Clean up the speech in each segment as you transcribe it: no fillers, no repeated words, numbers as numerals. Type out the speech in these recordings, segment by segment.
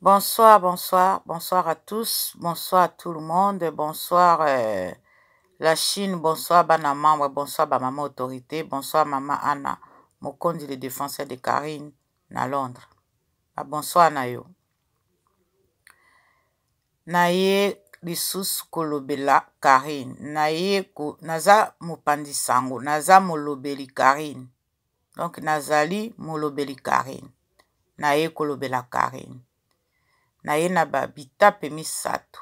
Bonsoir, bonsoir, bonsoir à tous, bonsoir à tout le monde, bonsoir la Chine, bonsoir Bana Membre, bonsoir Maman Autorité, bonsoir Maman Anna, Mokondi le défenseur de Karine, na Londres. Bonsoir Nayo. Naye lisusu kolobela Karine, naye naza mopandi sango, naza molobeli Karine. Donc nazali molobeli Karine, naye kolobela Karine. Naye na ba bitape misato.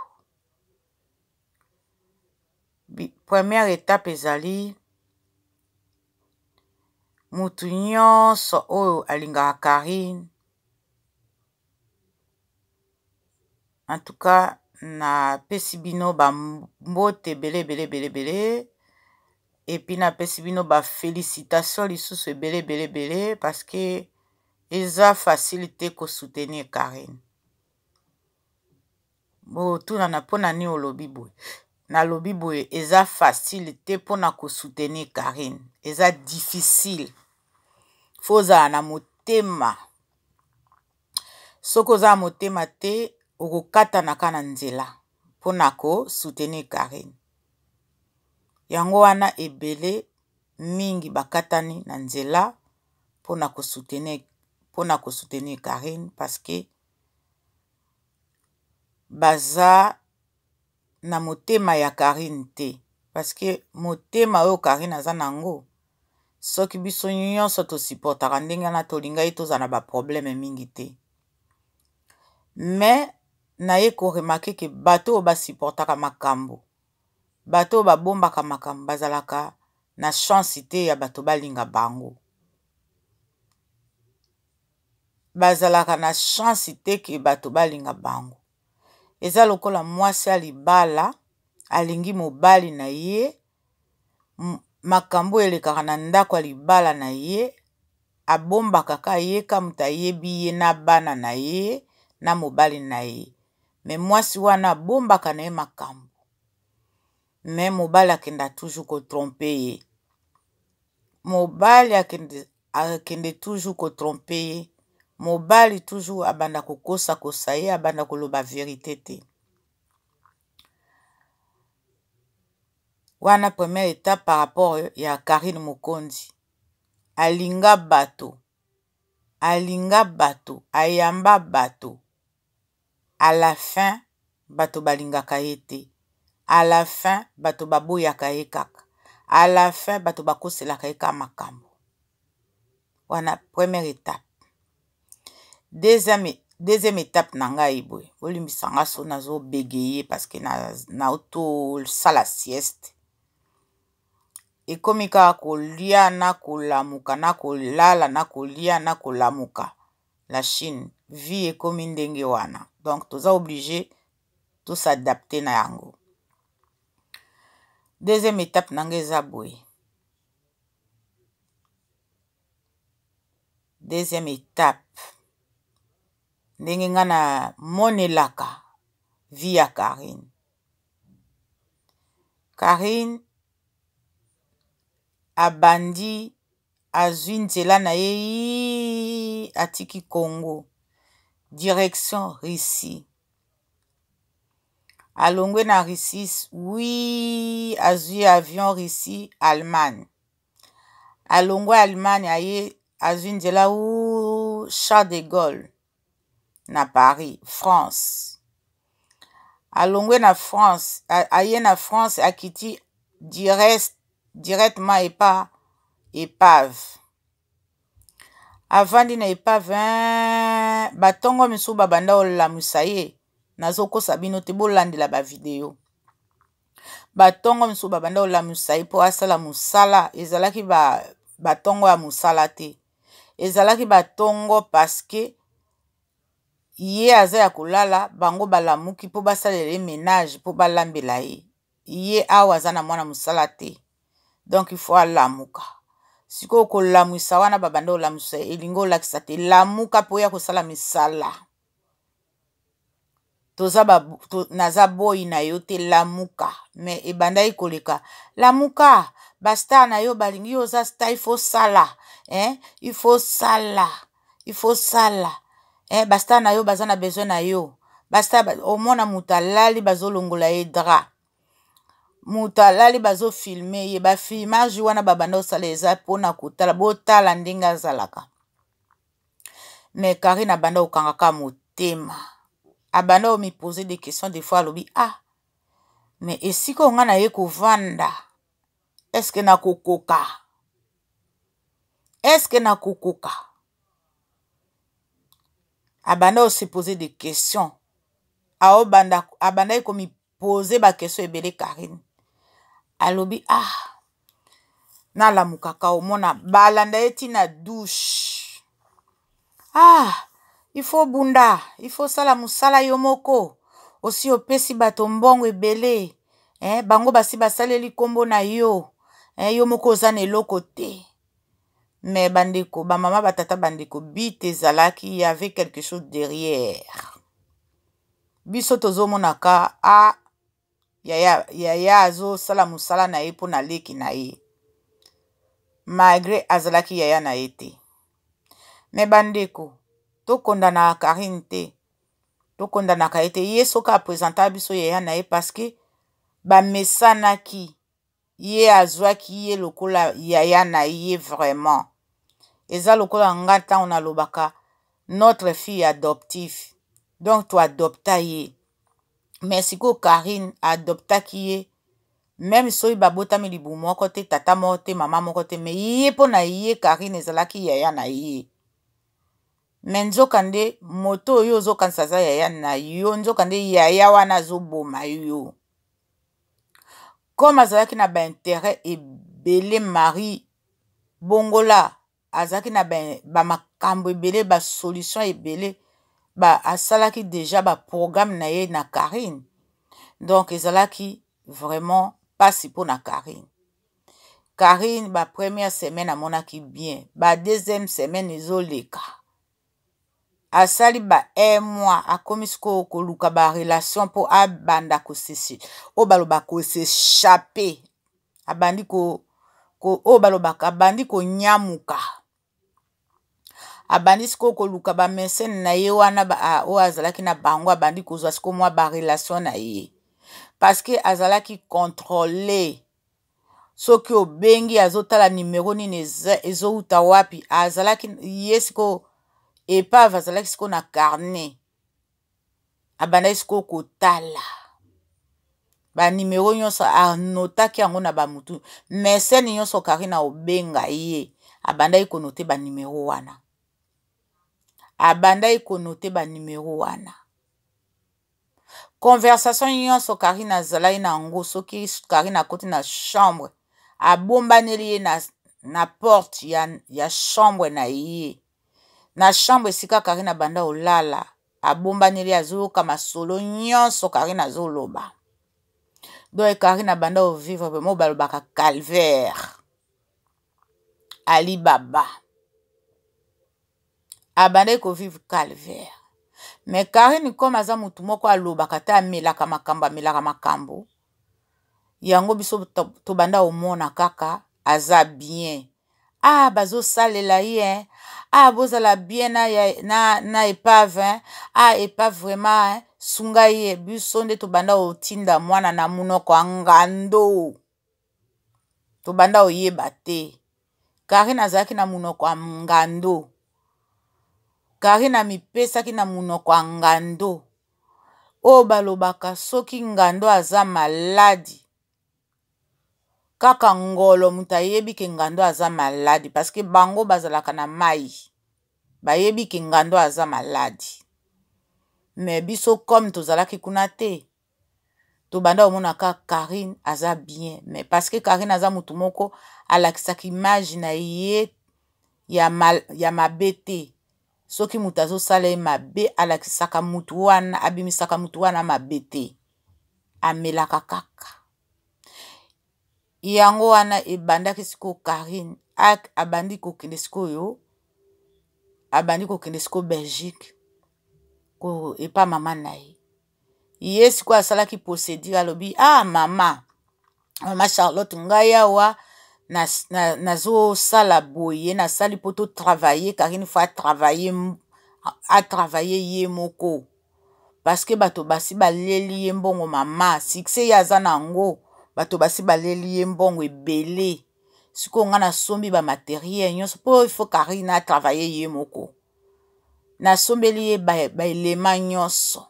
Première étape ezali mutu nyonso oyo alingaka Karine. En tout cas, na pesi bino ba mbote belé. Et puis na pesi bino ba félicitations lisusu belé parce que eza facilité ko soutenir Karine. Bo tuna na pona ni olobi boye. Na lobi boye eza facilité pona ko soutenir Karine. Eza difficile. Foza na motema. Soko za motema te okokata na kana nzela pona ko soutenir Karine. Yango wana ebele mingi bakatani na nzela pona ko soutenir Karine parce que baza na motema ya Karine te. Parce que motema oyo Karine aza nango soki biso nyonso to supportaka ndenge na tolinga ye tozana ba problème mingi te. Mais naye ko remarquer que bato oyo basupportaka makambo, bato oyo babombaka makambo bazalaka na chance te ya bato balinga bango. Bazalaka na chance te ke bato balinga bango. Eza lokola mwasi ya libala alingi mobali na ye, makambo elekaka na ndako ya libala na ye, abombaka ka ye ka muta yebi ye na bana na ye na mobali na ye. Me mwasi wana abombaka na ye makambo. Me mobali akenda toujours ko tromper ye. Mobali akende toujours ko tromper ye. Mobali toujours abanda kokosa kosa ye, abanda koloba vérité te. Wana première étape par rapport ya Karine Mokondi. Alinga bato, ayamba bato. À la fin, bato balingaka ye te. À la fin, bato baboyaka ye kaka. À la fin, bato bakoselaka ye ka makambo. Wana première étape. Deuxième étape nanga iboy. Olimbisanga so nazo bégayer parce que na auto sala sieste. Et comme ika kolia na kolamuka na kolala na kolia na kolamuka. La Chine vie et comme ndenge wana. Donc toza obligé tout s'adapter na yango. Deuxième étape nanga eza boy. Deuxième étape. Ndenge nga na monelaka vie ya Karine. Karine abandi azwi nzela na ye atiki Congo. Direction Russie. Alongwe na Russie, oui, azwi avion Russie, Allemagne. Alongwe Allemagne aye azwi nzela ou Charles de Gaulle. Na Paris, France. Alongwe na France, aye na France akiti directement épave. Avandi na épave, batongo misu babanda olamusa ye. Nazoko sabino te bolandela ba video. Batongo misu babanda olamusa ye po asala musala. Ezalaki batongo ya musala te. Ezalaki batongo parce que ye aza ya kolala bango balamuki po basalele ménage po balambela ye. Ye awa aza na mwana musala te. Donc il faut alamuka. Siko kolamuisa wana babanda olamusa elingo lakisa te. Lamuka po ya kosala misala. Naza boy na yo te lamuka. Mais ebanda ikoleka. Lamuka. Basta na yo balingi yo za sta il faut sala. Il faut sala. Il faut sala. basta na yo baza na besoin na yo basta omona mutu alali bazolongola ye dra mutu alali bazofilme ye bafilmage wana babanda osala eza mpona kotala botala ndenge azalaka me Karine abanda okangaka motema abanda omipose des questions des fois alobi me esika onga na ye kovanda eske nakokoka abanda ose poser des questions abanda ye komipose bakestion ebele Karine alobi nalamukaka omona balanda ye ntina douche il faut bunda il faut sala mosala yo moko osi opesi bato mbongo ebele bango basi basaleli nkombo na yo yo moko oza na eloko te me bandeko bamama batata bandeko bite ezalaki y avait quelque chose derrière biso tozomonaka yaya azosala mosala na ye mpo na leki na ye malgré azalaki yaya na ye te me bandeko tokondanaka Karine te tokondanaka ye te ye soki apresentaka biso yaya na ye parceke bamesanaki ye azwaki ye lokola yaya na ye vraiment eza lokola nga ntango nalobaka notre fille adoptive donc toadopta ye mais sikoyo Karine adoptaki ye même soki babotami libu moko te tata moko te mama moko te me ye mpo na ye Karine ezalaki yaya na ye me nzoka nde moto oyo ozokanisa aza yaya na yo nzoka nde yaya wana azoboma yo comme azalaki na bainteret ebele mari bongola azalaki na bamakambo ebele basolution ebele asalaki deja baprogramme na ye na Karine donc ezalaki vraiment pasi mpo na Karine bapremière semaine amonaki bien badeuxième semaine ezoleka asali un mois akomi sikoyo koluka barelation mpo abanda oyo balobaka kosechape abandi oyo balobaka abandi konyamuka abandi sikoyo koluka bamesene na ye wana oyo azalaki na bango abandi kozwa sikoyo mwa barelation na ye parceke azalaki contrôle soki obengi azotala numero nini ezouta wapi azalaki ye sikoyo epave azalaki sikoyo na carnet abandaki sikoyo kotala banimero nyonso anotaki yango na bamutu mesene nyonso Karine obenga ye abandaki konote banimero wana conversation nyonso Karine azalaki na yango soki Karine akoti na chambre abombaneli ye na porte ya chambre na ye na chambre esika Karine abanda olala abombaneli azoyoka masolo nyonso Karine azoloba donc Karine abanda ovivre vraiment balobaka calvaire Alibaba abandaki kovivre calvaire mais Karine comme aza mutu moko alobaka te amelaka makambo yango biso tobanda omona kaka aza bien bazosalela ye bozala bien na epave epave vraiment sunga ye biso nde tobanda otinda mwana na munoko ya ngando tobanda oyeba te Karine azalaki na munoko ya ngando Karine amipesaki na munoko ya ngando oyo balobaka soki ngando aza maladi kaka ngolo mutu ayebi ke ngando aza maladi parceke bango bazalaka na mai bayebi ke ngando aza maladi me biso comme tozalaki kuna te tobanda omonaka Karine aza bien mais parceke Karine aza mutu moko alakisaki image na ye ya mabe te soki mutu azosala ye mabe alakisaka mutu wana abimisaka mutu wana mabe te amelaka kaka yango wana ebandaki sikoyo Karine abandi kokende sikoyo Belgique epa mama na ye sikoyo asalaki procédure alobi mama Charlotte ngai awa nazosala boye nasali mpo totravaille Karine fa travaille a travailler ye moko parce que bato basi baleli ye mbongo mama succès ya aza nango bato basi baleli ye mbongo ebele siko nga na sombi ba matériel nyonso po il faut Karine a travailler ye moko na sombeli ye ba elema nyonso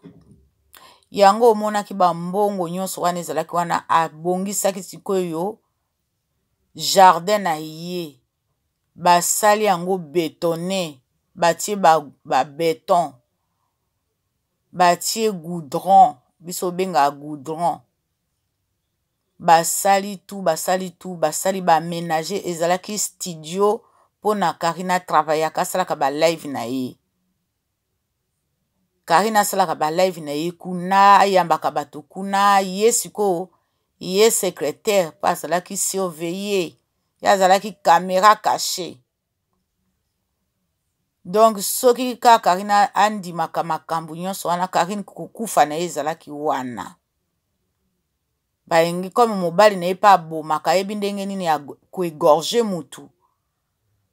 yango omonaki ba mbongo nyonso wana ezalaki wana abongisaki sikoyo jardin na ye basali yango bétonné batie ba béton batie goudron biso benga goudron basali tout basali ba aménager ezalaki studio pona Karine travailler akasalaka ba live na ye Karine asalaka ba live na ye kuna ayambaka bato kuna ye siko ye secrétaire pa azalaki surveiller ya azalaki caméra cachée donc soki ka Karine andimaka makambo nyonso wana Karine kokufa na ye ezalaki wana bayengi comme mobali na ye mpe abomaka yebi ndenge nini ya koegorge mutu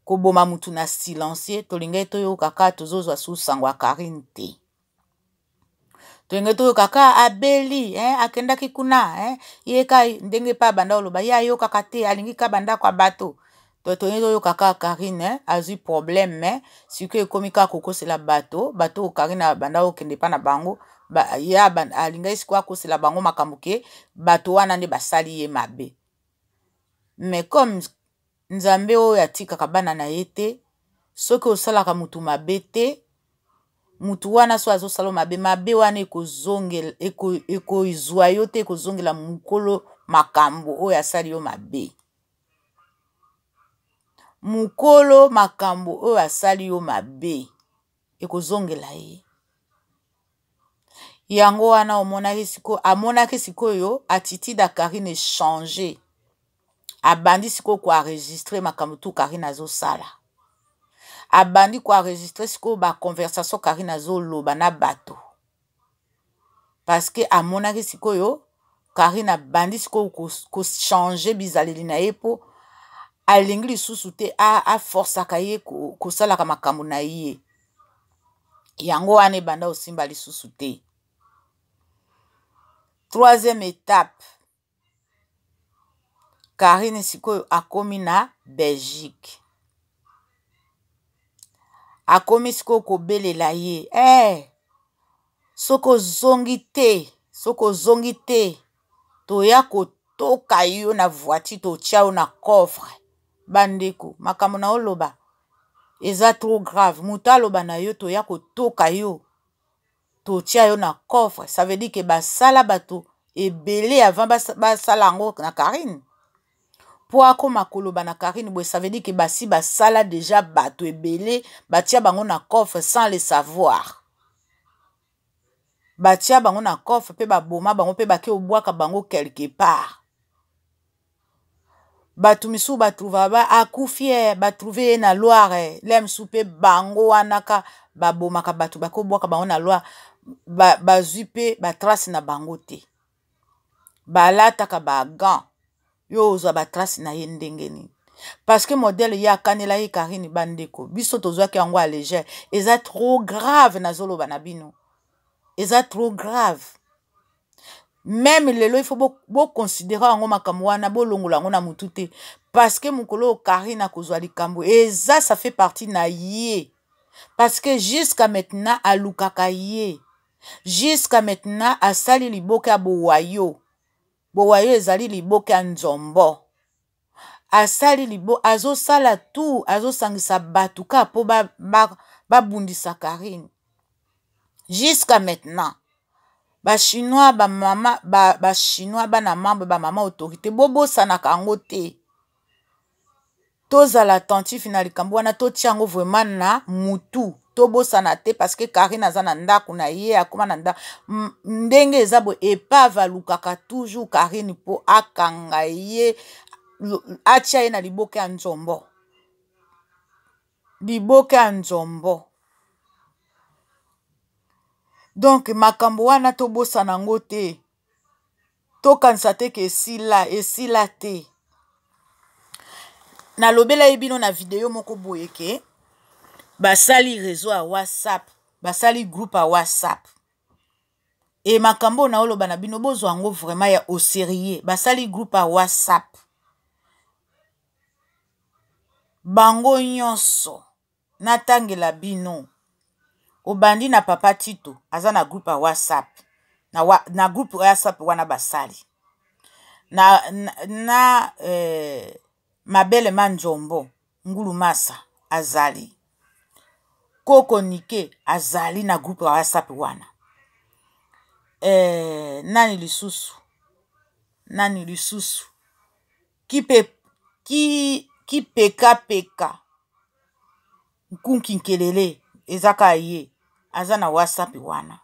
koboma mutu na silencieux tolingai toyoka kaka tozozwa susango ya Karine te tolingai toyoka kaka abeli akendaki kuna ye ka ndenge mpe abanda oloba ye ayokaka te alingi ka bandako ya bato tolingai toyoka kaka Karine azwi problème sikoyo ekomi kaka kokosela bato Karine abanda okende mpa na bango ye alingai sikoyo akosela bango makambo ke bato wana nde basali ye mabe mais comme nzambe oyo atikaka bana na ye te soki osalaka mutu mabe te mutu wana so azosala mabe wana ekozwa yo te ekozongela mukolo makambo oyo asali yo mabe mukolo makambo oyo asali yo mabe ekozongela ye yango wana amonaki sikoyo attitude ya Karine changer abandi sikoyo koenregistre makambo tu Karine azosala abandi koenregistre sikoyo baconversation Karine azoloba na bato parce que amonaki sikoyo Karine abandi sikoyo kochange bizaleli na ye po alingi lisusu te aforçaka ye kosalaka makambo na ye yango wana ebanda osimba lisusu te. Troisième étape, Karine sikoyo akomi na Belgique. Akomi sikoyo kobelela ye. Soko zongi te, toya kotoka yo na voiture totia yo na coffre. Bandeko, makambo na oloba. Eza trop grave. Muta aloba na yo toya kotoka yo. Totia yo na coffre. Ça veut dire que basala bato ebele avant basala ngo na Karine. Po akoma koloba na Karine boy, ça veut dire que basi basala déjà bato ebele batia bango na coffre sans le savoir. Batia bango na coffre pe baboma bango pe bake obwaka bango quelque part. Batu misu batrouva ba akufie batrouve na Loire lem soupe bango wanaka babomaka batu bake obwaka bango na Loire bazwi pe batrace na bango te. Balataka bagan yo ozwa batrace na ye ndenge nini. Parce que modèle ya kanela ye Karine bandeko biso tozwaki yango a légère eza trop grave na zolo banabino. Eza trop grave. Même lelo il faut bo considérer yango makambo wana bo longola yango na mutu te parce que mukolo Karine akozwa likambo eza ça fait partie na ye. Parce que jusqu'à maintenant alukaka ye. Jusqu'à maintenant asali liboke ya bowayo. Bowayo ezali liboke ya nzombo. Asali libo azosala tout azosangisa batuka po babundisa Karine. Jusqu'à maintenant ba chinois ba mama ba chinois ba na membre ba mama autorité bobo sanaka yango te. Tozala attentif na likambo wana totia yango vraiment na mutu tobosana te parce que Karine aza na ndako na ye akoma na ndako ndenge eza bo epave alukaka toujours Karine po akanga ye atia ye na liboke ya nzombo. Liboke ya nzombo. Donc makambo wana tobosana yango te. Tokanisa te ke esila te. Na lobela ebino na video moko boyeke basali réseau à WhatsApp, basali groupe à WhatsApp. Et makambo na oloba na bino bozo ango vraiment ya au sérieux, basali groupe à WhatsApp. Bango nyonso natangela bino. Obandi na papa Tito aza na groupe à WhatsApp. Na groupe WhatsApp wana basali. Mabele Manjombo Ngulu Masa azali. Koko Nike azali na groupe wa WhatsApp wana. Nani lisusu ki peka Nkunki Nkelele ezaka ye aza na WhatsApp wana.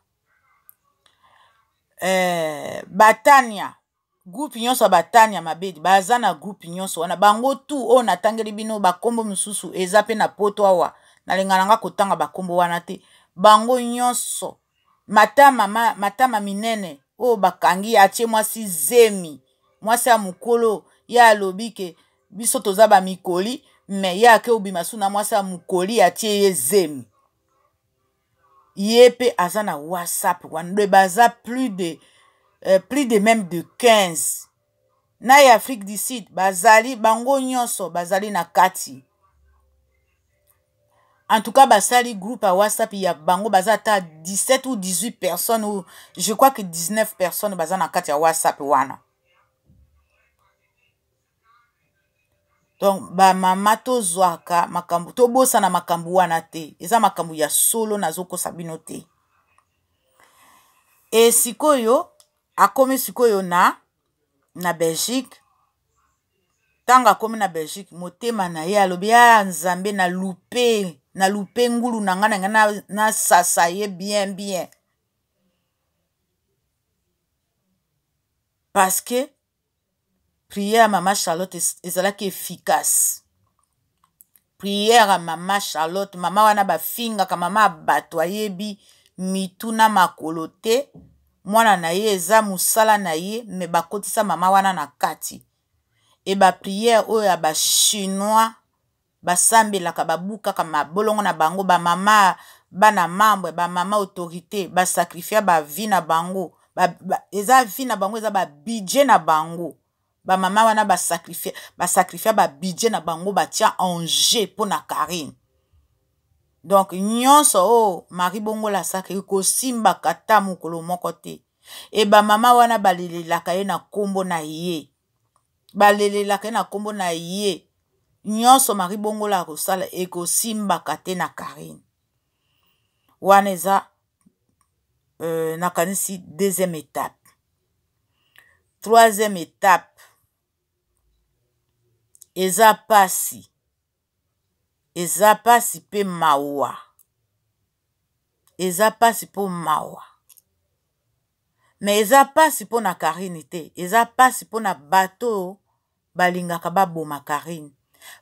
Batania groupe nyonso Batania Mabedi baza na groupe nyonso wana bango tu o natangeli bino bakombo mususu eza pe na poto awa nalengananga kotanga bakombo wana te bango nyonso matama minene o bakangi atie mwasi zemi mwasi ya mukolo ya alobike biso toza ba mikoli me ya ke obima suna mwasi ya mukoli atie ye zemi yepe aza na WhatsApp wana baza plus de même de 15 na ya Afrique du Sud bazali bango nyonso bazali na kati. En tout cas basali groupe à WhatsApp ya bango baza ta 17 ou 18 personnes ou je crois que 19 personnes baza na kati ya WhatsApp wana. Donc ba mama tozwaka makambu tobosa na makambu wana te eza makambu ya solo nazoko sabino te. Et sikoyo akomi sikoyo na Belgique. Tanga komi na Belgique motema na ye alobi ya Nzambe na lupe ngulu na ngana na sasa ye bien. Parce que prière Maman Charlotte ezalaki efficace. Prière à Maman Charlotte mama wana bafinga ka mama bato ayebi mituna makolo te mwana na ye eza musala na ye me bakotisa mama wana na kati. Et ba prière oyo ya ba chinois basambelaka babukaka mabolongo na bango ba mama bana mambre ba mama autorité ba sacrifier ba vie na bango eza vie na bango eza ba budget na bango ba mama wana ba sacrifier ba budget na bango batia en jeu pour na Karine. Donc nyonso Marie Bongola sakri ko simba kata mukolo moko te e ba mama wana balelelaka ye na kombo na ye. Balelelaka na kombo na ye nyonso Marie Bongola kosala ekosimba kate na Karine wana eza nakanisi deuxième étape. Troisième étape eza pasi pe mawa mais eza pasi po na Karine te eza pasi po na bato balingaka baboma Karine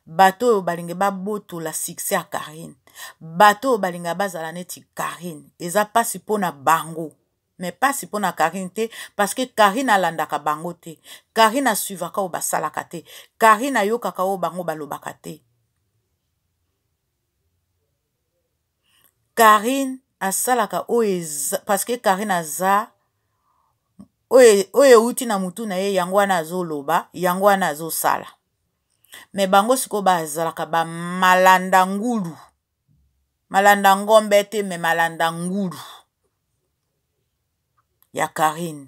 bato balinga babotola succès à Karine bato balinga bazala neti Karine eza pasi po na bango mais pasi po na Karine te parce que Karine alandaka bango te Karine asuivaka o basalaka te Karine ayokaka o bango balobaka te Karine asalaka o parce que Karine aza oye uti na mutu na ye yango wana azoloba yango wana azosala. Me bango siko bazalaka ba malanda ngulu. Malanda ngombe te me malanda ngulu. Ya Karine.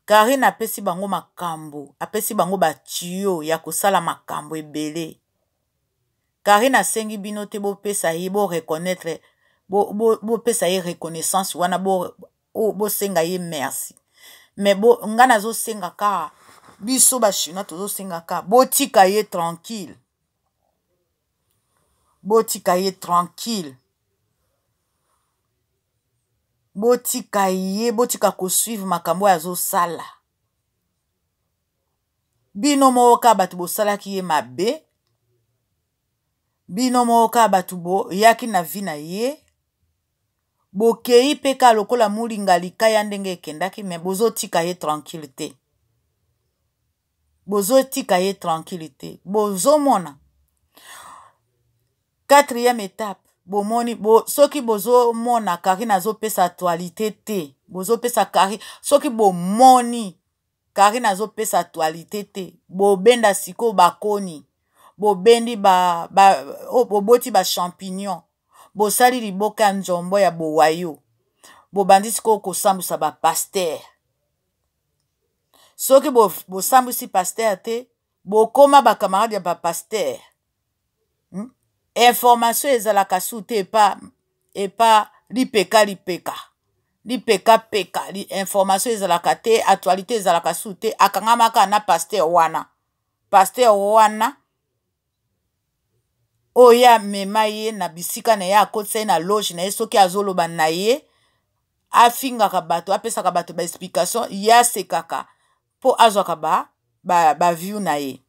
Karine apesi bango makambo. Apesi bango batio ya kosala makambo ebele. Karine asengi bino te bo pesa ye bo reconnaître bo pesa ye reconnaissance wana bo senga ye merci. Mais ngana zo senga ka biso ba chinois tozo senga ka botika ye tranquille. Botika ye tranquille. Botika ko suivre makambo ya zo sala. Bino moka batu bo sala ki ye mabe. Bino moka batu bo yaki na vi na ye. Bokei peka lokola mulinga likaya ndenge kendaki me bozotika ye tranquillité. Bozotika ye tranquillité. Bozomona Quatrième étape, bomoni soki bozo mona Karine azopesa actualité te, bozo pesa Karine, soki bomoni Karine azopesa actualité te, bobenda siko bakoni, bobendi boboti ba champignon, bosali liboka njombo ya bowayo, bobandi siko kosambwisa ba pasteur. Soki bosambwisi pasteur te, bokoma ba camarade ya ba pasteur. Information ezalaka su te epa lipeka information ezalaka te, actualité ezalaka su te, akangamaka na pasteur wana oya mema ye na bisika na ye akotisa ye na loge na ye soki azoloba na ye afingaka bato apesaka bato ba explication ye asekaka po azwaka ba view na ye.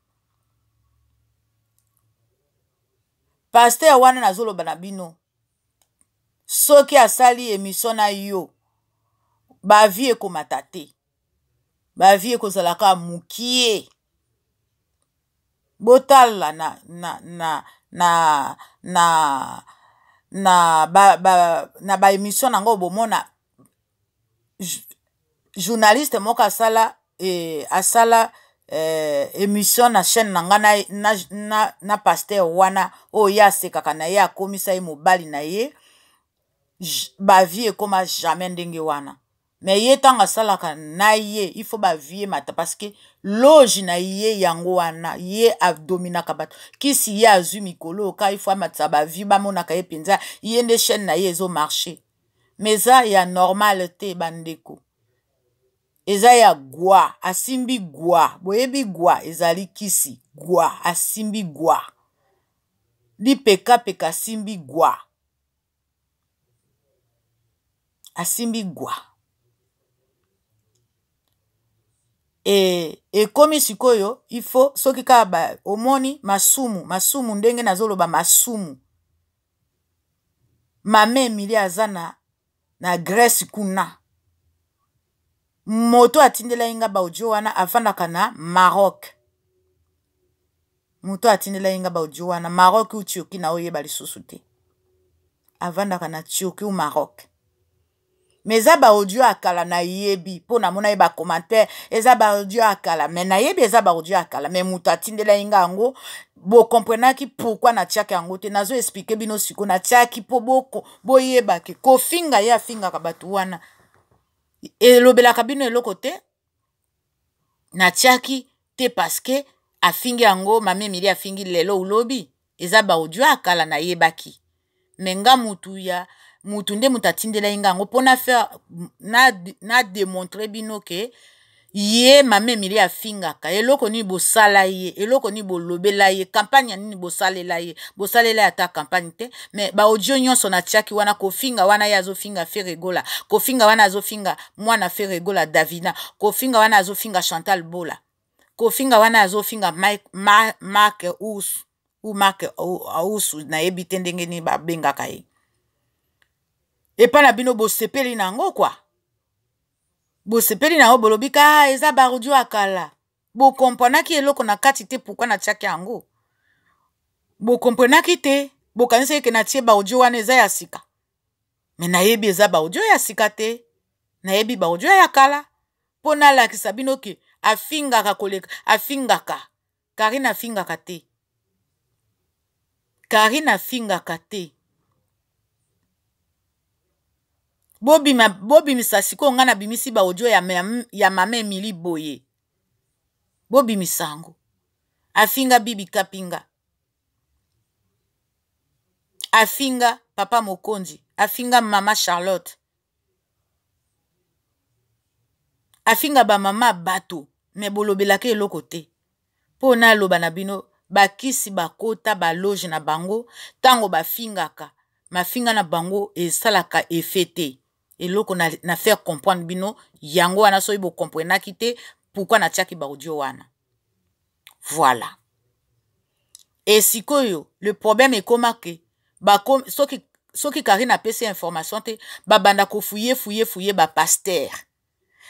Pasteur wana nazoloba na bino soki asali émission na yo ba vie ekomata te, ba vie ekozalaka mukie. Botala na ba émission nango bomona journaliste moko asala émission na chaîne nanga na pasteur wana oya asekaka na ye akomisa ye mobali na ye ba vie ekoma jamais ndenge wana. Mais ye tanga salaka na ye il faut ba vie mata parce que loge na ye yango wana ye abdominaka bato kisi ye azwi mikolo ka il faut amatisa ba vie bamonaka ye penza ye nde chaîne na ye ezo marché. Mais ça ya normal te bandeko. Eza ya gwa, asimbi gwa, boyebi gwa ezali kisi, gwa, asimbi gwa. Li peka asimbi gwa. Asimbi gwa. Komi sikoyo, il faut, soki ka omoni masumu, ndenge nazoloba masumu. Mame Emilie azana na Grèce kuna. Moto atindela inga baudio wana afandaka na Maroc. Moto atindela inga baudio wana Maroc ou Turquie na oyeba lisusu te. Avandaka na Turquie ou Maroc. Mais eza baudio akala na yebi po na mona yeba commentaire eza baudio akala mais na yebi eza baudio akala mais moto atindela inga ngo bo comprenaki pourquoi na tiaki yango te nazo expliquer bino siko na tiaki po boko boyeba ke kofinga ya finga ka batu wana. Elobelaka bino eloko te na tiaki te parce que afingi yango Mame Emilie afingi lelo ulobi eza baudio akala na yebaki menga mutu nde mutatindela inga yango pona faire na démontrer bino ke ye Mame Emilie afingaka eloko ni bosala ye eloko ni bolobela ye campagne nini bosalela ye bosalela ata campagne te mais ba audio nyonso na tiaki wana kofinga wana ya azofinga Feregola kofinga wana azofinga mwana Feregola Davina kofinga wana azofinga Chantal Bola kofinga wana azofinga Mark Ous ou Mark Ous na yebite ndenge ni babengaka ye epa na bino bosepeli nango kwa bosepeli nango bolobika eza barudio akala bo komprenaki eloko na kati te pourquoi na tiaki yango bo komprenaki te bo kanisa ke na tie barudio wana eza ya sika mais na yebi eza barudio ya sika te na yebi barudio ya kala pona lakisa bino ke afingaka koleka afingaka Karine afingaka te Karine afingaka te bobimisa siko nga na bimisi ba audio ya Mame Emilie boye bobimisango afinga Bibi Kapinga afinga Papa Mokonzi afinga Mama Charlotte afinga ba mama bato me bolobelaka eloko te po na loba na bino bakisi bakota baloge na bango tango bafingaka mafinga na bango esalaka efete eloko na faire comprendre bino yango wana soki bo comprenaki te pourquoi na tiaki ba audio wana voilà et sikoyo le problème est comment que soki Karine apesi information te babanda ko fouiller ba pasteur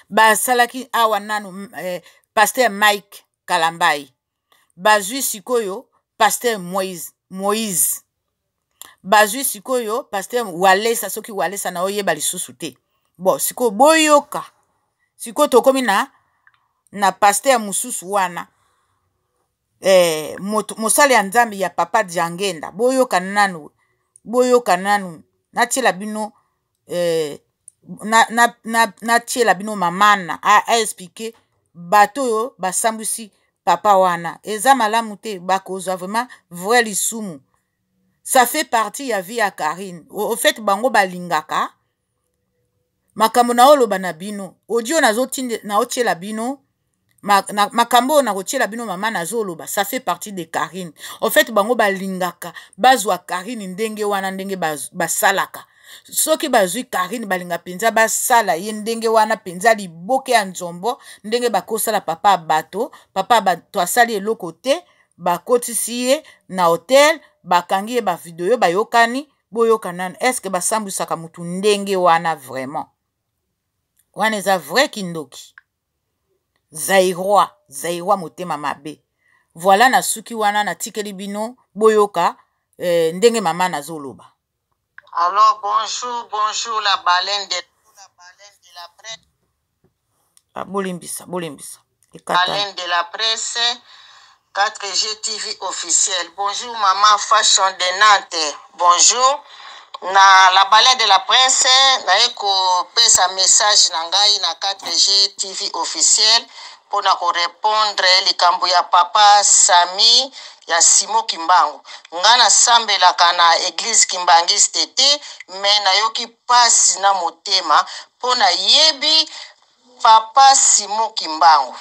basalaki awa nanu pasteur Mike Kalambai bazwi sikoyo pasteur Moïse bazwi sikoyo pasteur walesa soki walesa na oyeba lisusu te. Bon sikoyo boyoka sikoyo tokomi na pasteur mususu wana mosali ya nzambe ya papa Diangenda boyoka nanu natiela bino natiela bino mamana a expliquer bato oyo basambwisi papa wana eza malamu te bakozwa vraiment vrai lisumu. Ça fait partie ya vie ya Karine. Au fait bango balingaka makambo na oloba na bino audio na otiela bino makambo na kotiela bino mama nazoloba ça fait partie de Karine. Au fait bango balingaka bazwa Karine ndenge wana ndenge basalaka. Soki bazwi Karine balinga penza basala ye ndenge wana penza liboke ya nzombo ndenge bakosala papa bato asali eloko te bakotisi ye na hotel bakangi ye ba video bayokani boyoka nanu est-ce que basambwisaka mutu ndenge wana vraiment wana eza vrai kindoki zairwa motema mabe. Voilà na suki wana na tikeli bino boyoka ndenge mama nazoloba. Alors bonjour la baleine de la presse. Bolimbisa. Baleine de la presse 4G TV officiel. Bonjour maman Fashion de Nantes. Bonjour. Na la baleine de la presse na eko pesa message na ngai na 4G TV officiel pour na ko répondre likambo ya papa Sami ya Simo Kimbangu. Ngana sambelaka na église kimbangiste te me nayoki pasi na motema po na yebi papa Simo Kimbangu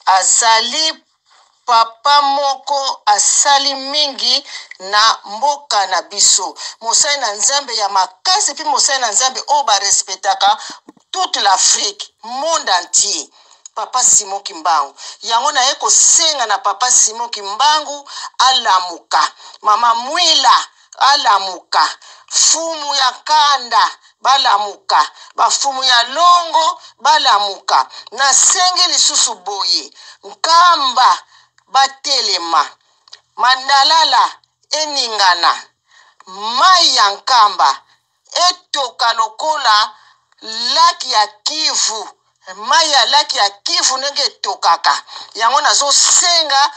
azali papa moko asali mingi na mboka na biso mosai na nzambe ya makasi pi mosai na nzambe o ba respectaka toute l'Afrique monde entier. Papa Simo Kimbangu yango na eko senga na papa Simo Kimbangu alamuka mama Mwila alamuka fumu ya kanda balamuka bafumu ya longo balamuka na senge lisusu boye nkamba batelema mandalala eningana mai ya nkamba etoka lokola laki ya Kivu mai ya laki ya Kivu ndenge tokaka yango nazo senga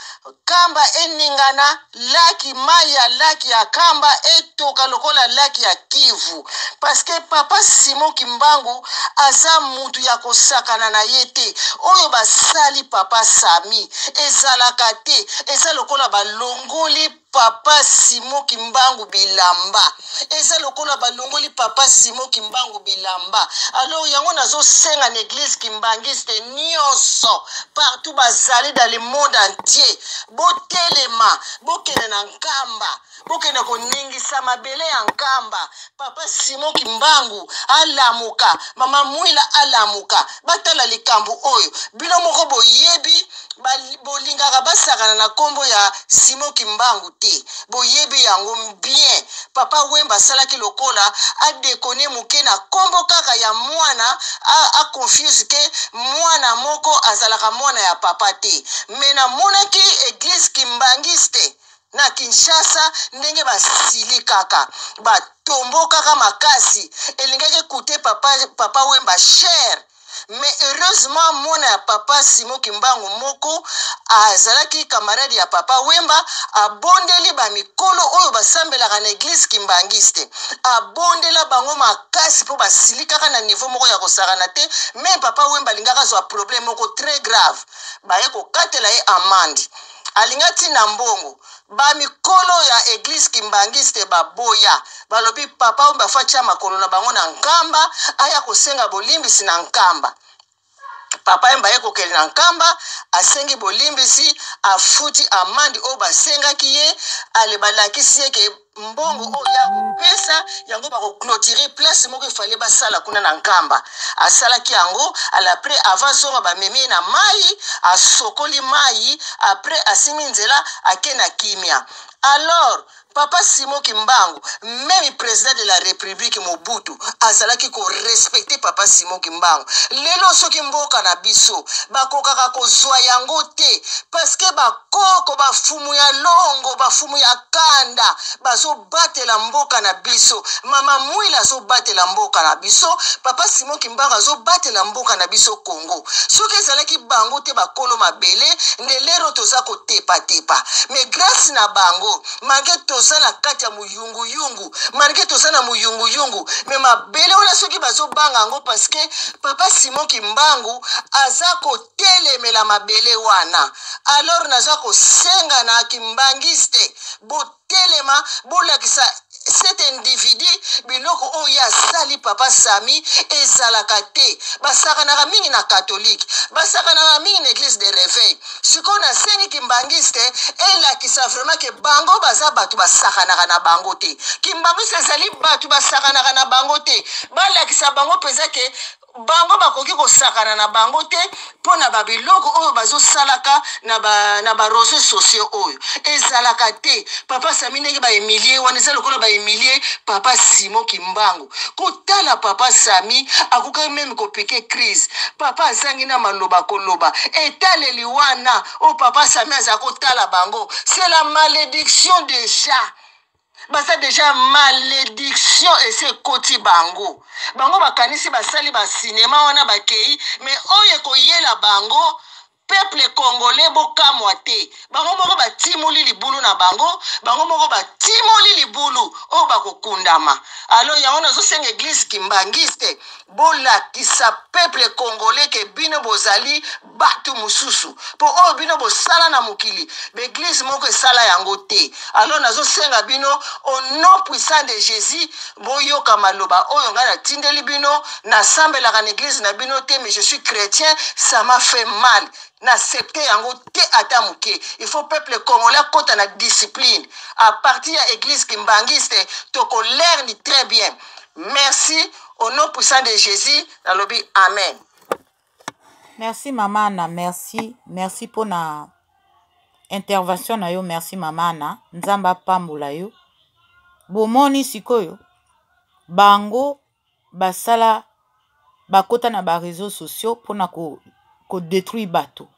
kamba eningana laki mai ya laki ya kamba etoka lokola laki ya Kivu parce que papa Simo Kimbangu aza mutu ya kosakana na yete oyo basali papa Sami ezalaka te eza lokola balongoli papa Simo Kimbangu bilamba eza lokola balongoli papa Simo Kimbangu bilamba. Alors yango nazo senga na église kimbangiste nyonso partout bazali dans le monde entier botelema bokene na nkamba bokene koningisa mabele ya nkamba papa Simo Kimbangu alamuka mama Mwila alamuka batala likambo oyo bino moko boyebi bolingaka basakana na kombo ya Simo Kimbangu te boyebi yango bien papa Wemba salaki lokola adekone muke na kombo kaka ya mwana a confuse ke mwana moko azalaka mwana ya papa te mena monaki église kimbangiste na Kinshasa ndenge basili kaka batombo kaka makasi elingaki kute papa Wemba cher. Mais heureusement mona ya papa Simo Kimbangu moko azalaki camarade ya papa Wemba abondeli ba mikolo oyo basambelaka na église kimbangiste abondela bango makasi po basilikaka na niveau moko ya kosakana te mais papa Wemba lingaka zwa problème moko très grave baye kokatela ye amande alingati na mbongo ba mikolo ya église kimbangiste baboya balobi papa Wemba facha makolo na bango na nkamba aya kosenga bolimbisi na nkamba papa Wemba ye kokeli na nkamba asengi bolimbisi afuti amandi o basengaki ye alebalakisi ye ke mbongo oyo ya kopesa yango bakoclôturer place moko ifale basala kuna na nkamba asalaki yango alapres avant zonga bamemi na mai asokoli mai après asimi nzela ake na kimia. Alors Papa Simon Kimbangu, même président de la République Mobutu, azalaki ko respecter Papa Simon Kimbangu. Lelo soki mboka na biso, bakokaka kozwa yango te, parce que bakoko bafumu ya longo, bafumu ya kanda, bazo batela mboka na biso. Mama Mwila zo batela mboka na biso, Papa Simon Kimbangu zo batela mboka na biso Congo. Soki ezalaki bango te bakolo mabele, ndelero toza ko tepa tepa. Mais grâce na bango, malgré toza na kati ya muyungu yungu, malgré toza na muyungu yungu, mais mabele wana soki bazo banga yango parce que Papa Simon Kimbangu aza ko telemela mabele wana. Alors naza ko senga na kimbangiste bo telema bolakisa cet individu biloko oyo asali Papa Sami ezalaka te. Basakanaka mingi na catholique, basakanaka mingi na église de réveil. Siko na sengi kimbangiste elakisa vraiment ke bango baza batu basakanaka na bango te. Kimbangiste ezali batu basakanaka na bango te. Balakisa bango peza ke bango bakoki kosakana na bango te pona babiloko oyo bazosalaka na ba réseaux sociaux oyo ezalaka te. Papa Sami ndenge ba emilie wana eza lokola ba emilie Papa Simon Kimbangu. Kotala Papa Sami akoka même kopeke crise. Papa azangi na maloba koloba etaleli wana o Papa Sami aza kotala bango. C'est la malédiction déjà. Basa déjà malédiction et c'est koti bango. Bango bakanisi basali ba cinéma wana bakei, mais oye ko yela bango peuple congolais bokamwa te. Bango moko batimoli libulu na bango, bango moko batimoli libulu o bakokundama. Alors yango nazo senga église kimbangiste bolakisa peuple congolais ke bino bozali batu mususu. Po o bino bosala na mokili, l'église moko esala yango te. Alors nazo senga bino au nom puissant de Jésus boyoka maloba oyo nga na tindeli bino na sambelaka na église na bino te, mais je suis chrétien, ça m'a fait mal. N'accepter yango te ata muke. Il faut peuple congolais kota na discipline. À partir de l'église kimbangiste, toko l'air ni très bien. Merci au nom puissant de Jésus. Dans le but, amen. Merci maman Anna, merci. Merci pour na intervention na yo, merci maman Anna. Nzamba pambola yo. Bomoni sikoyo. Bango basala bakota na ba réseaux sociaux pour na ko détruire bateau.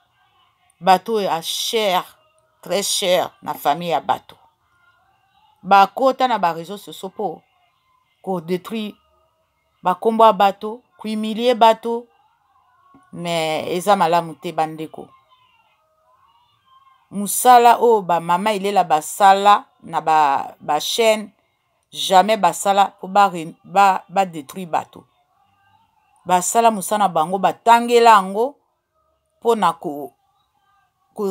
Bateau est cher, très cher na famille ya bateau. Bakota na ba réseaux sociaux pour ko détruire bakombo bateau, ko humilier bateau, mais eza malamu te bandeko. Musala o ba mama il est la basala na ba chaîne, jamais basala pour ba détruire bateau. Basala musana bango batangela ngo pona ko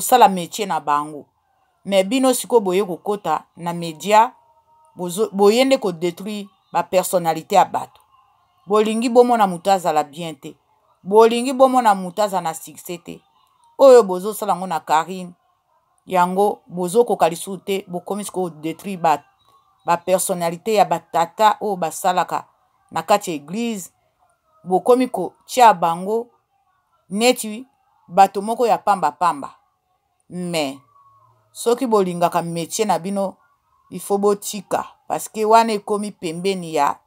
sala métier na bango. Mais bino siko boye ko kota na média boyende ko détruire ba personnalité à bato. Bolingi bomo na mutaza la bien te. Bolingi bomo na mutaza na succès te. Oyo bozo sala ngo na Karine. Yango bozo ko kalisu te bokomi ko détruire ba personnalité ya batata o basalaka na kati église. Bokomi ko tia bango neti bato moko ya pamba pamba. Mais soki bolingaka métier na bino il faut botika parce que wana ekomi pembeni ya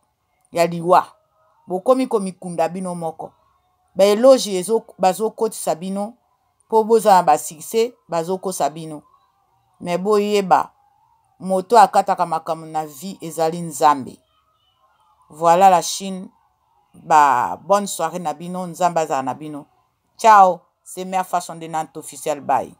liwa. Bokomi komi kunda bino moko. Ba eloge bazo kotisa bino po boza ba succès bazo kosa bino. Mais boyeba moto akataka makamu na vie ezali nzambe. Voilà la Chine. Bonne soirée Nabino, Nzambaza Nabino. Ciao, c'est Mère Fashion de Nantes officiel. Bye.